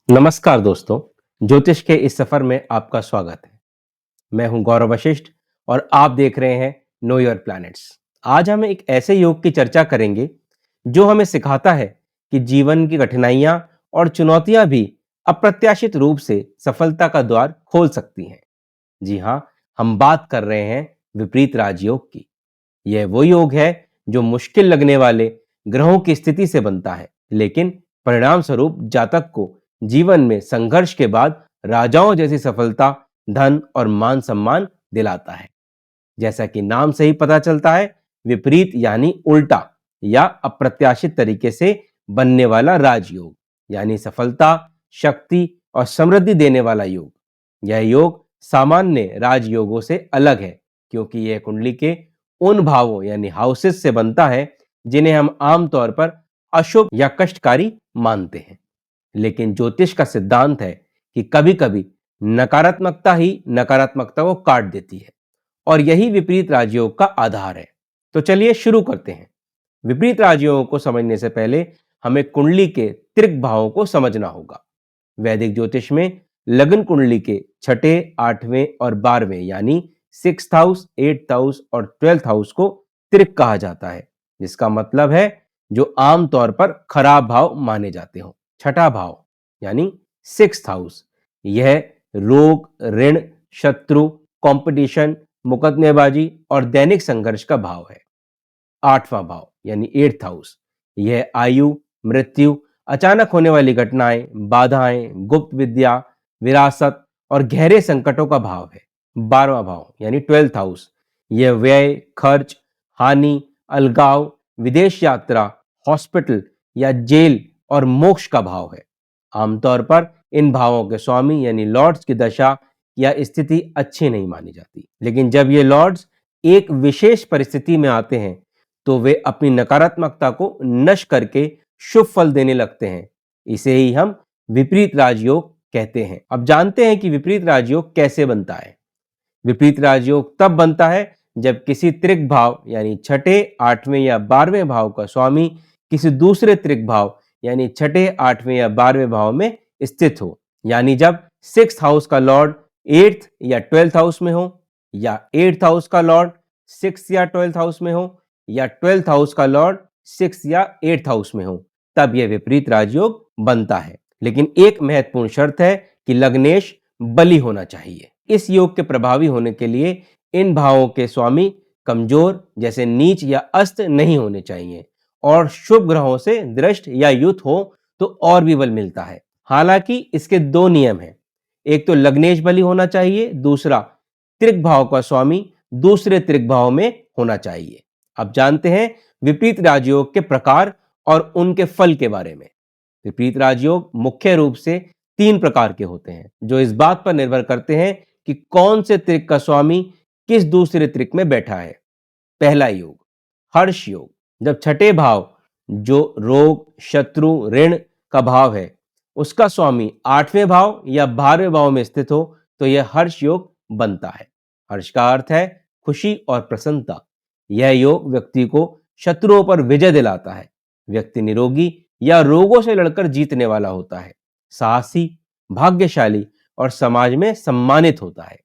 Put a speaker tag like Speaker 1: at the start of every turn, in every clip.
Speaker 1: नमस्कार दोस्तों, ज्योतिष के इस सफर में आपका स्वागत है। मैं हूं गौरव वशिष्ठ और आप देख रहे हैं नो योर प्लैनेट्स। आज हम एक ऐसे योग की चर्चा करेंगे जो हमें सिखाता है कि जीवन की कठिनाइयां और चुनौतियां भी अप्रत्याशित रूप से सफलता का द्वार खोल सकती हैं। जी हाँ, हम बात कर रहे हैं विपरीत राजयोग की। यह वो योग है जो मुश्किल लगने वाले ग्रहों की स्थिति से बनता है, लेकिन परिणाम स्वरूप जातक को जीवन में संघर्ष के बाद राजाओं जैसी सफलता, धन और मान सम्मान दिलाता है। जैसा कि नाम से ही पता चलता है, विपरीत यानी उल्टा या अप्रत्याशित तरीके से बनने वाला राजयोग यानी सफलता, शक्ति और समृद्धि देने वाला योग। यह योग सामान्य राजयोगों से अलग है क्योंकि यह कुंडली के उन भावों यानी हाउसेस से बनता है जिन्हें हम आमतौर पर अशुभ या कष्टकारी मानते हैं। लेकिन ज्योतिष का सिद्धांत है कि कभी-कभी नकारात्मकता ही नकारात्मकता को काट देती है और यही विपरीत राजयोग का आधार है। तो चलिए शुरू करते हैं। विपरीत राजयोगों को समझने से पहले हमें कुंडली के त्रिक भावों को समझना होगा। वैदिक ज्योतिष में लग्न कुंडली के छठे, आठवें और 12वें यानी 6th हाउस, 8th हाउस और 12th हाउस को त्रिक कहा जाता है, जिसका मतलब है जो आमतौर पर खराब भाव माने जाते हो। छठा भाव यानी 6th हाउस, यह रोग, ऋण, शत्रु, कंपटीशन, मुकदमेबाजी और दैनिक संघर्ष का भाव है। आठवां भाव यानी 8th हाउस, यह आयु, मृत्यु, अचानक होने वाली घटनाएं, बाधाएं, गुप्त विद्या, विरासत और गहरे संकटों का भाव है। 12वां भाव यानी 12th हाउस, यह व्यय, खर्च, हानि, अलगाव, विदेश यात्रा, हॉस्पिटल या जेल और मोक्ष का भाव है। आमतौर पर इन भावों के स्वामी यानी लॉर्ड्स की दशा या स्थिति अच्छी नहीं मानी जाती, लेकिन जब ये लॉर्ड्स एक विशेष परिस्थिति में आते हैं तो वे अपनी नकारात्मकता को नष्ट करके शुभ फल देने लगते हैं। इसे ही हम विपरीत राजयोग कहते हैं। अब जानते हैं कि विपरीत राजयोग कैसे बनता है। विपरीत राजयोग तब बनता है जब किसी त्रिक भाव यानी छठे, आठवें या 12वें भाव का स्वामी किसी दूसरे त्रिक भाव यानी छठे, आठवें या 12वें भाव में स्थित हो। यानी जब 6th हाउस का लॉर्ड 8th या 12th हाउस में हो, या 8th हाउस का लॉर्ड 6th या 12th हाउस में हो, या 12th हाउस का लॉर्ड 6th या 8th हाउस में हो, तब यह विपरीत राजयोग बनता है। लेकिन एक महत्वपूर्ण शर्त है कि लग्नेश बली होना चाहिए। इस योग के प्रभावी होने के लिए इन भावों के स्वामी कमजोर जैसे नीच या अस्त नहीं होने चाहिए और शुभ ग्रहों से दृष्ट या युत हो तो और भी बल मिलता है। हालांकि इसके दो नियम हैं। एक तो लग्नेश बली होना चाहिए, दूसरा त्रिक भाव का स्वामी दूसरे त्रिक भाव में होना चाहिए। अब जानते हैं विपरीत राजयोग के प्रकार और उनके फल के बारे में। विपरीत राजयोग मुख्य रूप से 3 प्रकार के होते हैं, जो इस बात पर निर्भर करते हैं कि कौन से त्रिक का स्वामी किस दूसरे त्रिक में बैठा है। पहला योग, हर्ष योग। जब छठे भाव जो रोग, शत्रु, ऋण का भाव है, उसका स्वामी 8वें भाव या 12वें भाव में स्थित हो तो यह हर्ष योग बनता है। हर्ष का अर्थ है खुशी और प्रसन्नता। यह योग व्यक्ति को शत्रुओं पर विजय दिलाता है। व्यक्ति निरोगी या रोगों से लड़कर जीतने वाला होता है, साहसी, भाग्यशाली और समाज में सम्मानित होता है।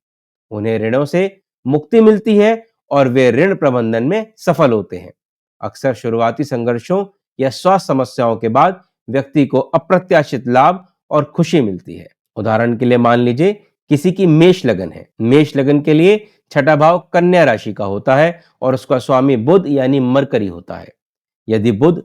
Speaker 1: उन्हें ऋणों से मुक्ति मिलती है और वे ऋण प्रबंधन में सफल होते हैं। अक्सर शुरुआती संघर्षों या स्वास्थ्य समस्याओं के बाद व्यक्ति को अप्रत्याशित लाभ और खुशी मिलती है। उदाहरण के लिए मान लीजिए किसी की मेष लगन है। मेष लगन के लिए छठा भाव कन्या राशि का होता है और उसका स्वामी बुध यानी मरकरी होता है। यदि बुध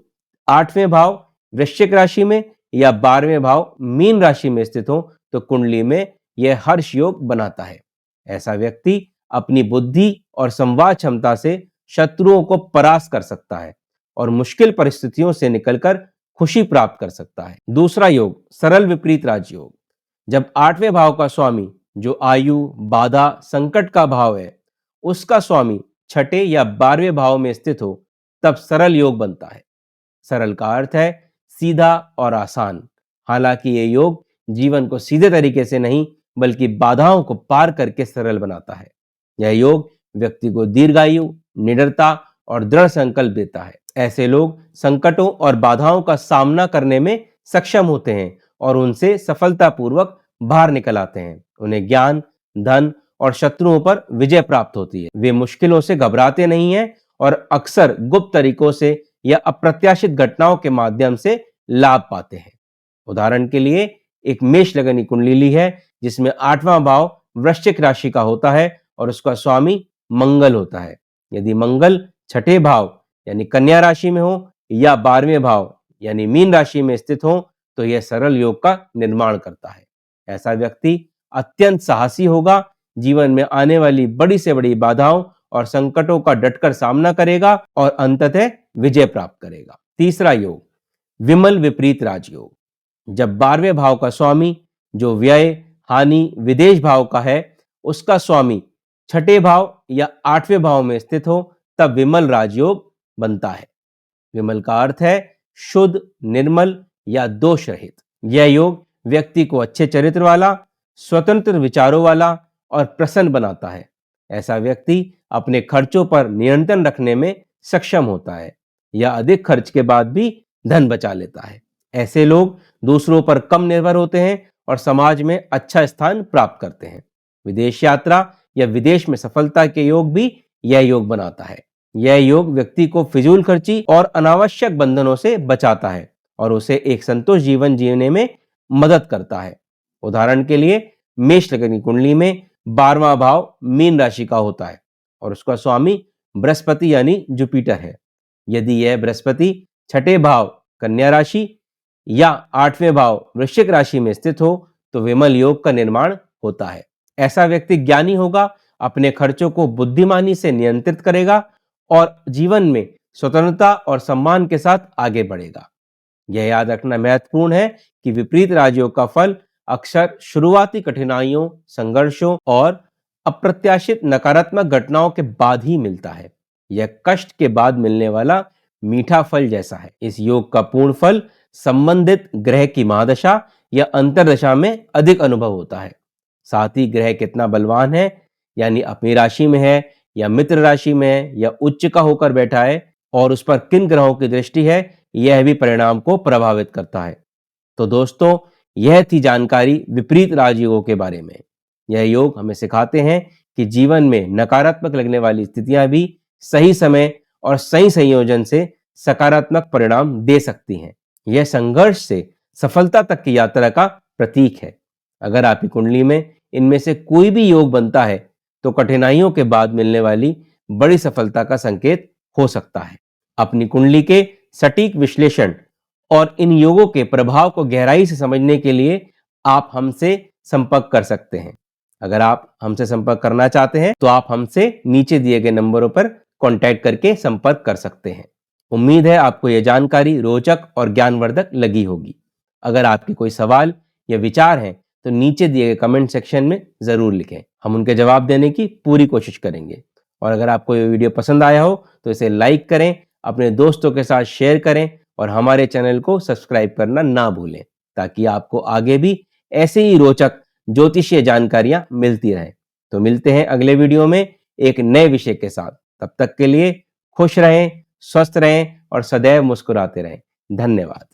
Speaker 1: 8वें भाव वृश्चिक राशि में या 12वें भाव मीन राशि में स्थित हो तो कुंडली में यह हर्ष योग बनाता है। ऐसा व्यक्ति अपनी बुद्धि और संवाद क्षमता से शत्रुओं को परास्त कर सकता है और मुश्किल परिस्थितियों से निकलकर खुशी प्राप्त कर सकता है। दूसरा योग, सरल विपरीत राजयोग। जब 8वें भाव का स्वामी जो आयु, बाधा, संकट का भाव है, उसका स्वामी छठे या 12वें भाव में स्थित हो तब सरल योग बनता है। सरल का अर्थ है सीधा और आसान। हालांकि ये योग जीवन को सीधे तरीके से नहीं बल्कि बाधाओं को पार करके सरल बनाता है। यह योग व्यक्ति को दीर्घायु, निडरता और दृढ़ संकल्प देता है। ऐसे लोग संकटों और बाधाओं का सामना करने में सक्षम होते हैं और उनसे सफलतापूर्वक बाहर निकल आते हैं। उन्हें ज्ञान, धन और शत्रुओं पर विजय प्राप्त होती है। वे मुश्किलों से घबराते नहीं हैं और अक्सर गुप्त तरीकों से या अप्रत्याशित घटनाओं के माध्यम से लाभ पाते हैं। उदाहरण के लिए एक मेष लग्न की कुंडली ली है जिसमें 8वां भाव वृश्चिक राशि का होता है और उसका स्वामी मंगल होता है। यदि मंगल छठे भाव यानी कन्या राशि में हो या 12वें भाव यानी मीन राशि में स्थित हो तो यह सरल योग का निर्माण करता है। ऐसा व्यक्ति अत्यंत साहसी होगा, जीवन में आने वाली बड़ी से बड़ी बाधाओं और संकटों का डटकर सामना करेगा और अंततः विजय प्राप्त करेगा। तीसरा योग, विमल विपरीत राजयोग। जब 12वें भाव का स्वामी जो व्यय, हानि, विदेश भाव का है, उसका स्वामी छठे भाव या 8वें भाव में स्थित हो तब विमल राजयोग बनता है। विमल का अर्थ है शुद्ध, निर्मल या दोष रहित। यह योग व्यक्ति को अच्छे चरित्र वाला, स्वतंत्र विचारों वाला और प्रसन्न बनाता है। ऐसा व्यक्ति अपने खर्चों पर नियंत्रण रखने में सक्षम होता है या अधिक खर्च के बाद भी धन बचा लेता है। ऐसे लोग दूसरों पर कम निर्भर होते हैं और समाज में अच्छा स्थान प्राप्त करते हैं। विदेश यात्रा या विदेश में सफलता के योग भी यह योग बनाता है। यह योग व्यक्ति को फिजूल खर्ची और अनावश्यक बंधनों से बचाता है और उसे एक संतोष जीवन जीने में मदद करता है। उदाहरण के लिए मेष लग्न की कुंडली में 12वां भाव मीन राशि का होता है और उसका स्वामी बृहस्पति यानी जुपिटर है। यदि यह बृहस्पति छठे भाव कन्या राशि या 8वें भाव वृश्चिक राशि में स्थित हो तो विमल योग का निर्माण होता है। ऐसा व्यक्ति ज्ञानी होगा, अपने खर्चों को बुद्धिमानी से नियंत्रित करेगा और जीवन में स्वतंत्रता और सम्मान के साथ आगे बढ़ेगा। यह याद रखना महत्वपूर्ण है कि विपरीत राजयोग का फल अक्सर शुरुआती कठिनाइयों, संघर्षों और अप्रत्याशित नकारात्मक घटनाओं के बाद ही मिलता है। यह कष्ट के बाद मिलने वाला मीठा फल जैसा है। इस योग का पूर्ण फल संबंधित ग्रह की महादशा या अंतरदशा में अधिक अनुभव होता है। साथ ही ग्रह कितना बलवान है, यानी अपनी राशि में है या मित्र राशि में है या उच्च का होकर बैठा है और उस पर किन ग्रहों की दृष्टि है, यह भी परिणाम को प्रभावित करता है। तो दोस्तों, यह थी जानकारी विपरीत राजयोगों के बारे में। यह योग हमें सिखाते हैं कि जीवन में नकारात्मक लगने वाली स्थितियां भी सही समय और सही संयोजन से सकारात्मक परिणाम दे सकती हैं। यह संघर्ष से सफलता तक की यात्रा का प्रतीक है। अगर आपकी कुंडली में इनमें से कोई भी योग बनता है तो कठिनाइयों के बाद मिलने वाली बड़ी सफलता का संकेत हो सकता है। अपनी कुंडली के सटीक विश्लेषण और इन योगों के प्रभाव को गहराई से समझने के लिए आप हमसे संपर्क कर सकते हैं। अगर आप हमसे संपर्क करना चाहते हैं तो आप हमसे नीचे दिए गए नंबरों पर कांटेक्ट करके संपर्क कर सकते हैं। उम्मीद है आपको यह जानकारी रोचक और ज्ञानवर्धक लगी होगी। अगर आपके कोई सवाल या विचार हैं तो नीचे दिए गए कमेंट सेक्शन में जरूर लिखें, हम उनके जवाब देने की पूरी कोशिश करेंगे। और अगर आपको ये वीडियो पसंद आया हो तो इसे लाइक करें, अपने दोस्तों के साथ शेयर करें और हमारे चैनल को सब्सक्राइब करना ना भूलें ताकि आपको आगे भी ऐसे ही रोचक ज्योतिषीय जानकारियां मिलती रहें। तो मिलते हैं अगले वीडियो में एक नए विषय के साथ। तब तक के लिए खुश रहें, स्वस्थ रहें और सदैव मुस्कुराते रहें। धन्यवाद।